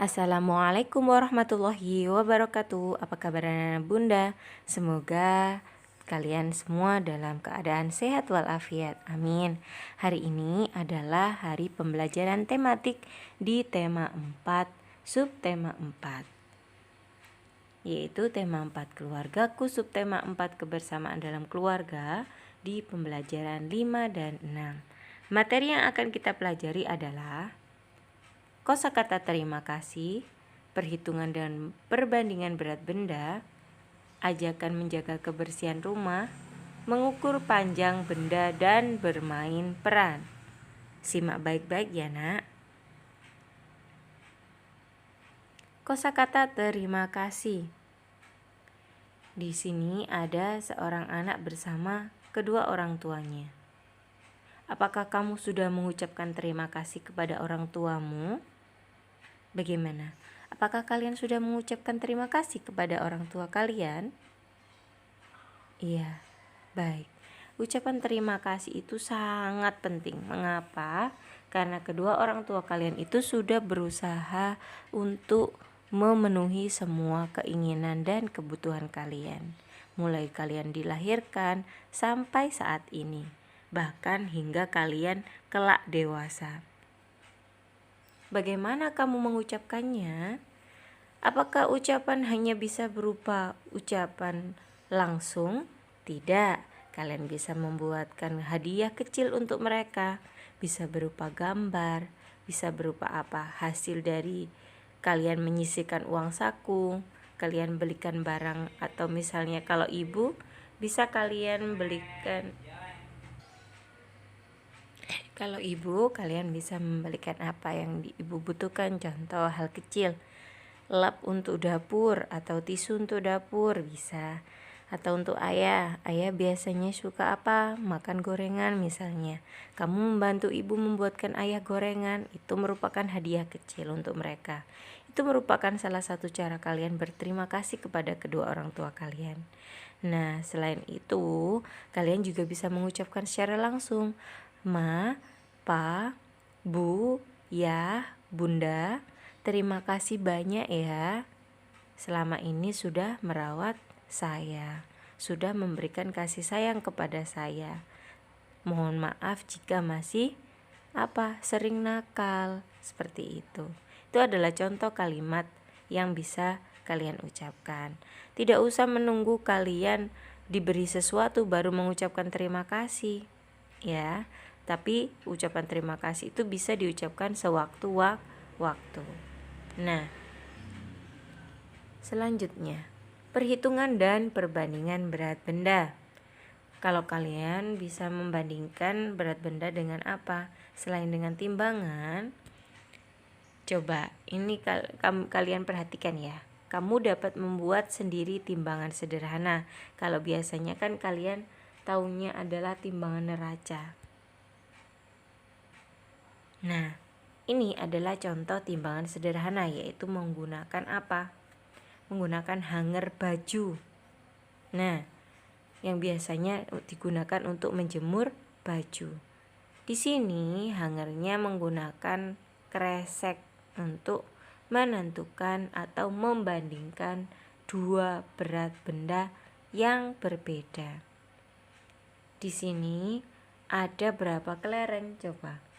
Assalamualaikum warahmatullahi wabarakatuh. Apa kabar anak bunda? Semoga kalian semua dalam keadaan sehat walafiat. Amin. Hari ini adalah hari pembelajaran tematik di tema 4, subtema 4. Yaitu tema 4 keluargaku, subtema 4 kebersamaan dalam keluarga di pembelajaran 5 dan 6. Materi yang akan kita pelajari adalah kosakata terima kasih, perhitungan dan perbandingan berat benda, ajakan menjaga kebersihan rumah, mengukur panjang benda dan bermain peran. Simak baik-baik ya nak. Kosakata terima kasih. Di sini ada seorang anak bersama kedua orang tuanya. Apakah kamu sudah mengucapkan terima kasih kepada orang tuamu? Bagaimana? Apakah kalian sudah mengucapkan terima kasih kepada orang tua kalian? Iya, baik. Ucapan terima kasih itu sangat penting. Mengapa? Karena kedua orang tua kalian itu sudah berusaha untuk memenuhi semua keinginan dan kebutuhan kalian. Mulai kalian dilahirkan sampai saat ini. Bahkan hingga kalian kelak dewasa. Bagaimana kamu mengucapkannya? Apakah ucapan hanya bisa berupa ucapan langsung? Tidak. Kalian bisa membuatkan hadiah kecil untuk mereka. Bisa berupa gambar, bisa berupa apa? Hasil dari kalian menyisihkan uang saku, kalian belikan barang, atau misalnya kalau ibu bisa kalian belikan. Kalau ibu, kalian bisa membelikan apa yang ibu butuhkan. Contoh hal kecil, lap untuk dapur atau tisu untuk dapur bisa. Atau untuk ayah biasanya suka apa? Makan gorengan misalnya. Kamu membantu ibu membuatkan ayah gorengan, itu merupakan hadiah kecil untuk mereka. Itu merupakan salah satu cara kalian berterima kasih kepada kedua orang tua kalian. Nah, selain itu, kalian juga bisa mengucapkan secara langsung. Ma, Pa, Bu, Ya, Bunda, terima kasih banyak ya. Selama ini sudah merawat saya, sudah memberikan kasih sayang kepada saya. Mohon maaf jika masih sering nakal, seperti itu. Itu adalah contoh kalimat yang bisa kalian ucapkan. Tidak usah menunggu kalian diberi sesuatu baru mengucapkan terima kasih, ya. Tapi ucapan terima kasih itu bisa diucapkan sewaktu-waktu. Nah, selanjutnya, perhitungan dan perbandingan berat benda. Kalau kalian bisa membandingkan berat benda dengan apa? Selain dengan timbangan, coba ini kalian perhatikan ya. Kamu dapat membuat sendiri timbangan sederhana. Kalau biasanya kan kalian taunya adalah timbangan neraca. Nah, ini adalah contoh timbangan sederhana, yaitu menggunakan apa? Menggunakan hanger baju. Nah, yang biasanya digunakan untuk menjemur baju. Di sini hangernya menggunakan kresek untuk menentukan atau membandingkan dua berat benda yang berbeda. Di sini ada berapa kelereng coba?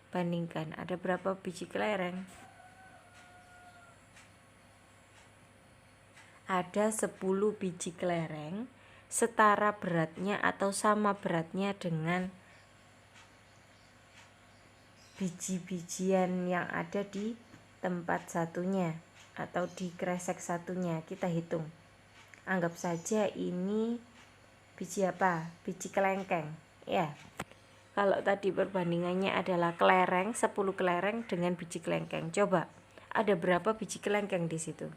Bandingkan, ada berapa biji kelereng? Ada 10 biji kelereng, setara beratnya atau sama beratnya dengan biji-bijian yang ada di tempat satunya atau di kresek satunya. Kita hitung. Anggap saja ini biji apa? Biji kelengkeng, ya. Kalau tadi perbandingannya adalah kelereng, 10 kelereng dengan biji kelengkeng. Coba, ada berapa biji kelengkeng di situ?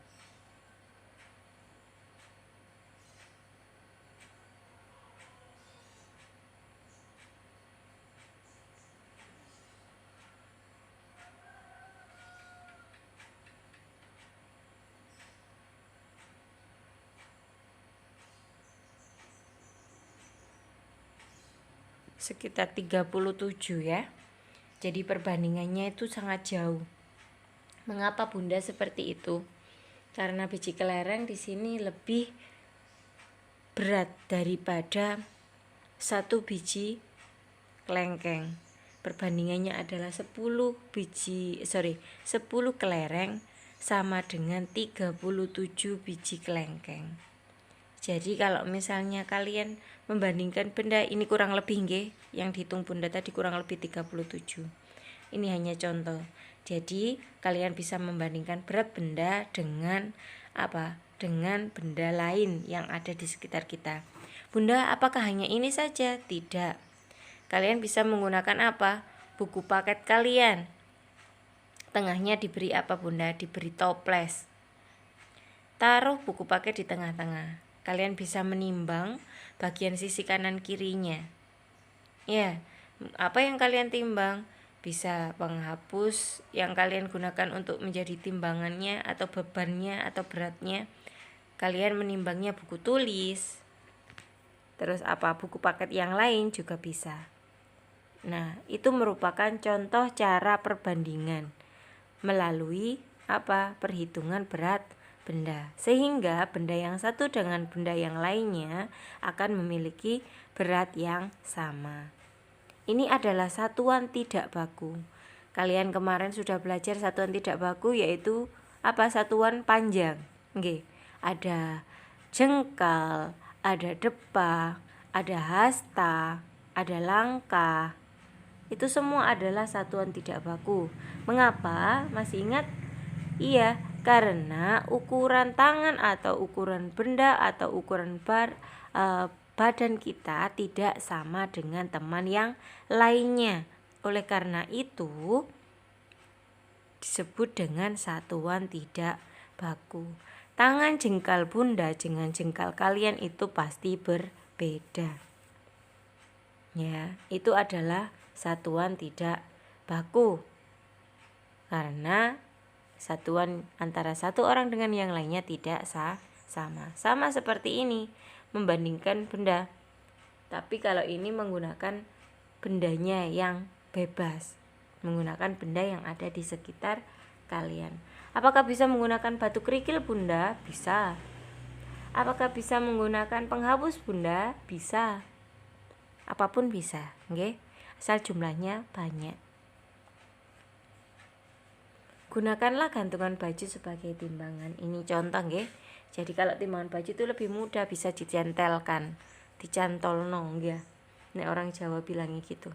Sekitar 37 ya. Jadi perbandingannya itu sangat jauh. Mengapa Bunda seperti itu? Karena biji kelereng di sini lebih berat daripada satu biji kelengkeng. Perbandingannya adalah 10 kelereng sama dengan 37 biji kelengkeng. Jadi kalau misalnya kalian membandingkan benda ini kurang lebih nggih, yang dihitung Bunda tadi kurang lebih 37. Ini hanya contoh. Jadi kalian bisa membandingkan berat benda dengan apa? Dengan benda lain yang ada di sekitar kita. Bunda, apakah hanya ini saja? Tidak. Kalian bisa menggunakan apa? Buku paket kalian. Tengahnya diberi apa Bunda? Diberi toples. Taruh buku paket di tengah-tengah. Kalian bisa menimbang bagian sisi kanan kirinya. Ya, apa yang kalian timbang? Bisa penghapus yang kalian gunakan untuk menjadi timbangannya atau bebannya atau beratnya. Kalian menimbangnya buku tulis. Terus apa? Buku paket yang lain juga bisa. Nah, itu merupakan contoh cara perbandingan melalui apa? Perhitungan berat benda. Sehingga benda yang satu dengan benda yang lainnya akan memiliki berat yang sama. Ini adalah satuan tidak baku. Kalian kemarin sudah belajar satuan tidak baku, yaitu apa? Satuan panjang. Nggih. Ada jengkal, ada depa, ada hasta, ada langkah. Itu semua adalah satuan tidak baku. Mengapa? Masih ingat? Iya, karena ukuran tangan atau ukuran benda atau ukuran badan kita tidak sama dengan teman yang lainnya. Oleh karena itu disebut dengan satuan tidak baku. Tangan jengkal Bunda dengan jengkal kalian itu pasti berbeda. Ya, itu adalah satuan tidak baku. Karena satuan antara satu orang dengan yang lainnya tidak sama. Sama seperti ini. Membandingkan benda, tapi kalau ini menggunakan bendanya yang bebas, menggunakan benda yang ada di sekitar kalian. Apakah bisa menggunakan batu kerikil Bunda? Bisa. Apakah bisa menggunakan penghapus Bunda? Bisa. Apapun bisa, nggih, asal jumlahnya banyak. Gunakanlah gantungan baju sebagai timbangan. Ini contoh nggih. Jadi kalau timbangan baju itu lebih mudah, bisa dicentelkan, dicantolno ya. Nek orang Jawa bilangnya gitu.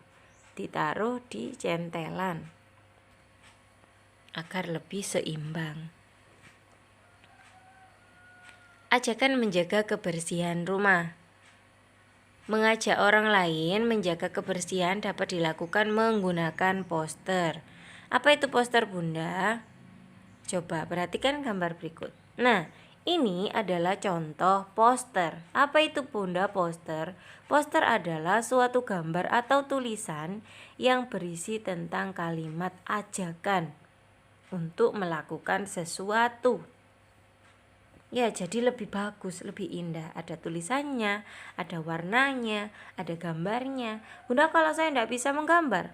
Ditaruh di centelan agar lebih seimbang. Ajakan menjaga kebersihan rumah. Mengajak orang lain menjaga kebersihan dapat dilakukan menggunakan poster. Apa itu poster Bunda? Coba perhatikan gambar berikut. Nah, ini adalah contoh poster. Apa itu Bunda poster? Poster adalah suatu gambar atau tulisan yang berisi tentang kalimat ajakan untuk melakukan sesuatu. Ya, jadi lebih bagus, lebih indah. Ada tulisannya, ada warnanya, ada gambarnya. Bunda, kalau saya tidak bisa menggambar,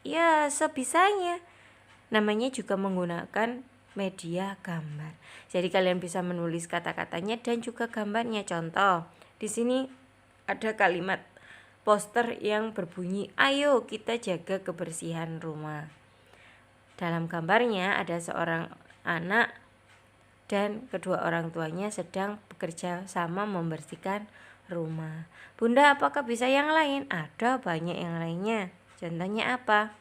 ya sebisanya. Namanya juga menggunakan media gambar. Jadi kalian bisa menulis kata-katanya dan juga gambarnya. Contoh, di sini ada kalimat poster yang berbunyi, "Ayo kita jaga kebersihan rumah." Dalam gambarnya ada seorang anak dan kedua orang tuanya sedang bekerja sama membersihkan rumah. Bunda, apakah bisa yang lain? Ada banyak yang lainnya. Contohnya apa?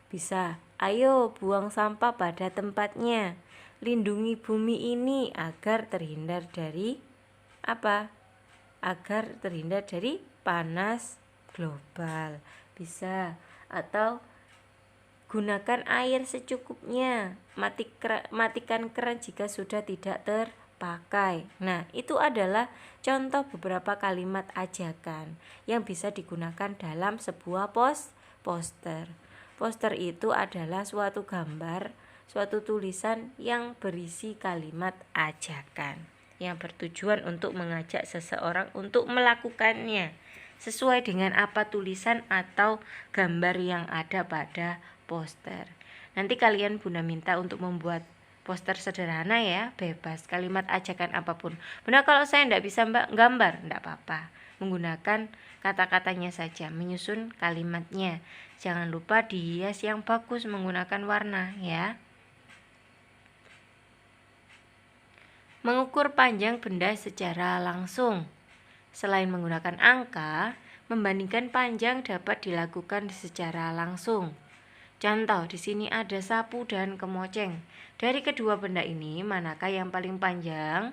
Bisa, ayo buang sampah pada tempatnya. Lindungi bumi ini agar terhindar dari apa? Agar terhindar dari panas global. Bisa. Atau gunakan air secukupnya. Matikan keran jika sudah tidak terpakai. Nah, itu adalah contoh beberapa kalimat ajakan yang bisa digunakan dalam sebuah poster. Poster itu adalah suatu gambar, suatu tulisan yang berisi kalimat ajakan yang bertujuan untuk mengajak seseorang untuk melakukannya sesuai dengan apa tulisan atau gambar yang ada pada poster. Nanti kalian Bunda minta untuk membuat poster sederhana ya, bebas kalimat ajakan apapun. Bunda kalau saya tidak bisa gambar, tidak apa-apa, menggunakan kata-katanya saja, menyusun kalimatnya. Jangan lupa dihias yang bagus menggunakan warna ya. Mengukur panjang benda secara langsung. Selain menggunakan angka, membandingkan panjang dapat dilakukan secara langsung. Contoh, di sini ada sapu dan kemoceng. Dari kedua benda ini, manakah yang paling panjang?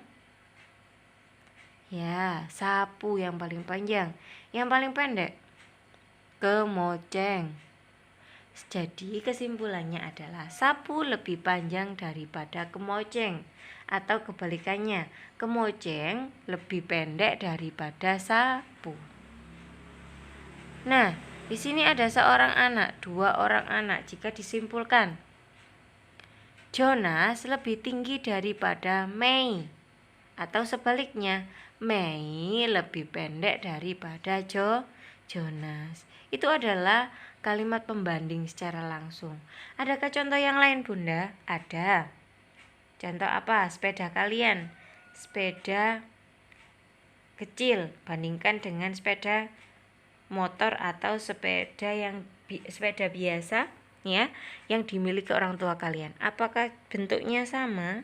Ya, sapu yang paling panjang. Yang paling pendek? Kemoceng. Jadi kesimpulannya adalah sapu lebih panjang daripada kemoceng. Atau kebalikannya, kemoceng lebih pendek daripada sapu. Nah, di sini ada seorang anak, dua orang anak. Jika disimpulkan, Jonas lebih tinggi daripada Mei. Atau sebaliknya, Mei lebih pendek daripada Jonas. Itu adalah kalimat pembanding secara langsung. Adakah contoh yang lain, Bunda? Ada. Contoh apa? Sepeda kalian. Sepeda kecil bandingkan dengan sepeda motor atau sepeda biasa ya, yang dimiliki orang tua kalian. Apakah bentuknya sama?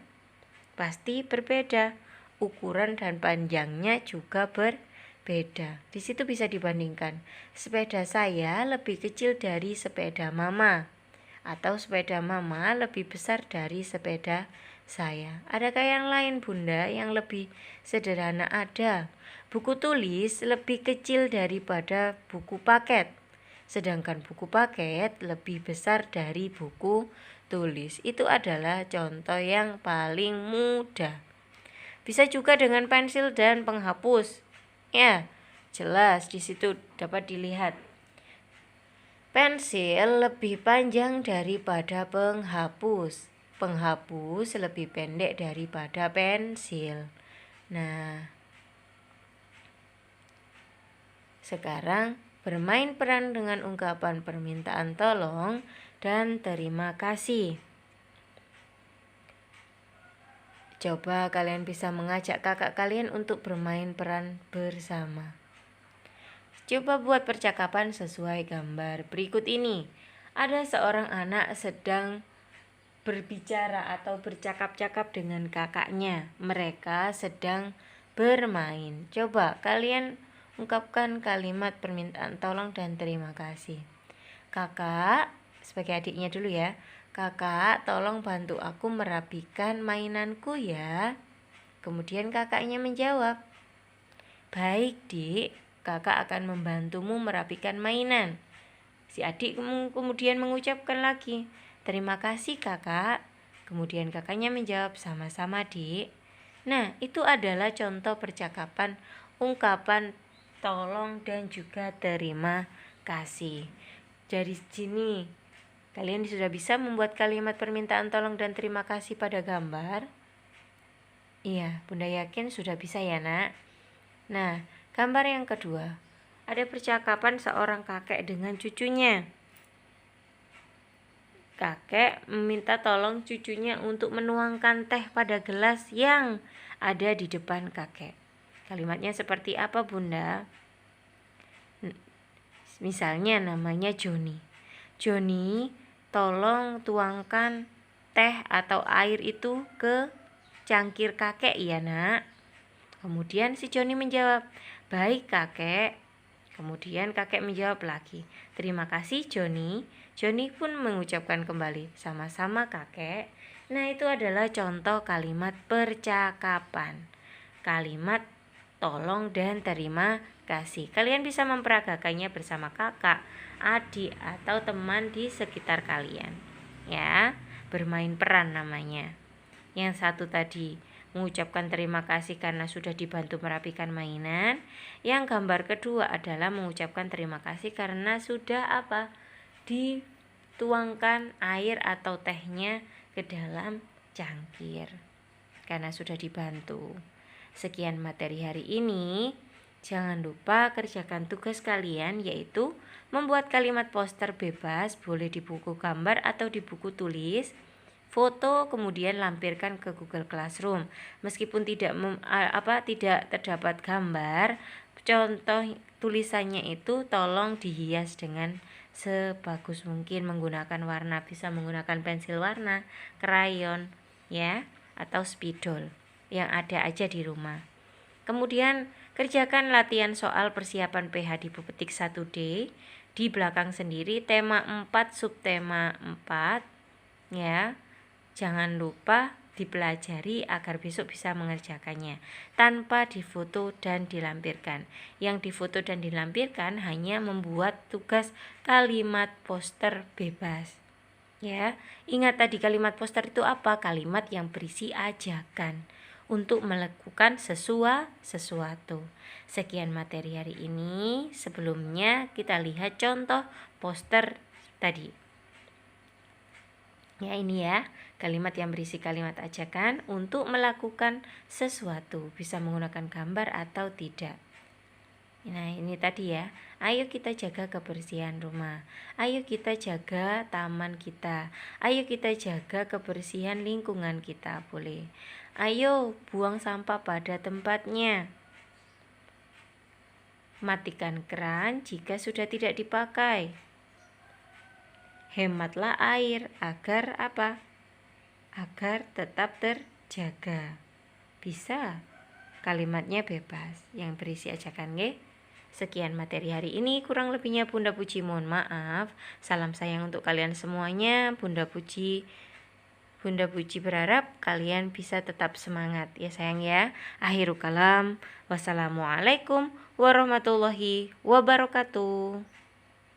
Pasti berbeda. Ukuran dan panjangnya juga berbeda. Di situ bisa dibandingkan. Sepeda saya lebih kecil dari sepeda mama, atau sepeda mama lebih besar dari sepeda saya. Adakah yang lain, Bunda, yang lebih sederhana? Ada. Buku tulis lebih kecil daripada buku paket, sedangkan buku paket lebih besar dari buku tulis. Itu adalah contoh yang paling mudah. Bisa juga dengan pensil dan penghapus. Ya, jelas di situ dapat dilihat. Pensil lebih panjang daripada penghapus. Penghapus lebih pendek daripada pensil. Nah, sekarang bermain peran dengan ungkapan permintaan tolong dan terima kasih. Coba kalian bisa mengajak kakak kalian untuk bermain peran bersama. Coba buat percakapan sesuai gambar berikut ini. Ada seorang anak sedang berbicara atau bercakap-cakap dengan kakaknya. Mereka sedang bermain. Coba kalian ungkapkan kalimat permintaan tolong dan terima kasih. Kakak, sebagai adiknya dulu ya. Kakak, tolong bantu aku merapikan mainanku ya. Kemudian kakaknya menjawab, baik dik, kakak akan membantumu merapikan mainan. Si adik kemudian mengucapkan lagi, terima kasih kakak. Kemudian kakaknya menjawab, sama-sama dik. Nah, itu adalah contoh percakapan ungkapan tolong dan juga terima kasih. Dari sini kalian sudah bisa membuat kalimat permintaan tolong dan terima kasih pada gambar. Iya, Bunda yakin sudah bisa ya nak. Nah, gambar yang kedua, ada percakapan seorang kakek dengan cucunya. Kakek meminta tolong cucunya untuk menuangkan teh pada gelas yang ada di depan kakek. Kalimatnya seperti apa, Bunda? Misalnya namanya Joni. Joni, tolong tuangkan teh atau air itu ke cangkir kakek ya nak. Kemudian si Joni menjawab, baik kakek. Kemudian kakek menjawab lagi, terima kasih Joni. Joni pun mengucapkan kembali, sama-sama kakek. Nah, itu adalah contoh kalimat percakapan. Kalimat tolong dan terima kasih. Kalian bisa memperagakannya bersama kakak, adik, atau teman di sekitar kalian. Ya, bermain peran namanya. Yang satu tadi mengucapkan terima kasih karena sudah dibantu merapikan mainan. Yang gambar kedua adalah mengucapkan terima kasih karena sudah dituangkan air atau tehnya ke dalam cangkir karena sudah dibantu. Sekian materi hari ini. Jangan lupa kerjakan tugas kalian, yaitu membuat kalimat poster bebas, boleh di buku gambar atau di buku tulis, foto, kemudian lampirkan ke Google Classroom. Meskipun tidak terdapat gambar, contoh tulisannya itu tolong dihias dengan sebagus mungkin menggunakan warna, bisa menggunakan pensil warna, krayon, ya, atau spidol yang ada aja di rumah. Kemudian kerjakan latihan soal persiapan PH di Bupetik 1D. Di belakang sendiri tema 4 subtema 4, ya. Jangan lupa dipelajari agar besok bisa mengerjakannya tanpa difoto dan dilampirkan. Yang difoto dan dilampirkan hanya membuat tugas kalimat poster bebas. Ya, ingat tadi kalimat poster itu apa? Kalimat yang berisi ajakan untuk melakukan sesuatu. Sekian materi hari ini. Sebelumnya kita lihat contoh poster tadi. Ya, ini ya, kalimat yang berisi kalimat ajakan untuk melakukan sesuatu, bisa menggunakan gambar atau tidak. Nah, ini tadi ya. Ayo kita jaga kebersihan rumah. Ayo kita jaga taman kita. Ayo kita jaga kebersihan lingkungan kita, boleh. Ayo buang sampah pada tempatnya. Matikan keran jika sudah tidak dipakai. Hematlah air agar apa? Agar tetap terjaga. Bisa. Kalimatnya bebas yang berisi ajakan, nggih. Sekian materi hari ini, kurang lebihnya Bunda Puji mohon maaf. Salam sayang untuk kalian semuanya. Bunda Puji berharap kalian bisa tetap semangat ya sayang ya. Akhirul kalam. Wassalamualaikum warahmatullahi wabarakatuh.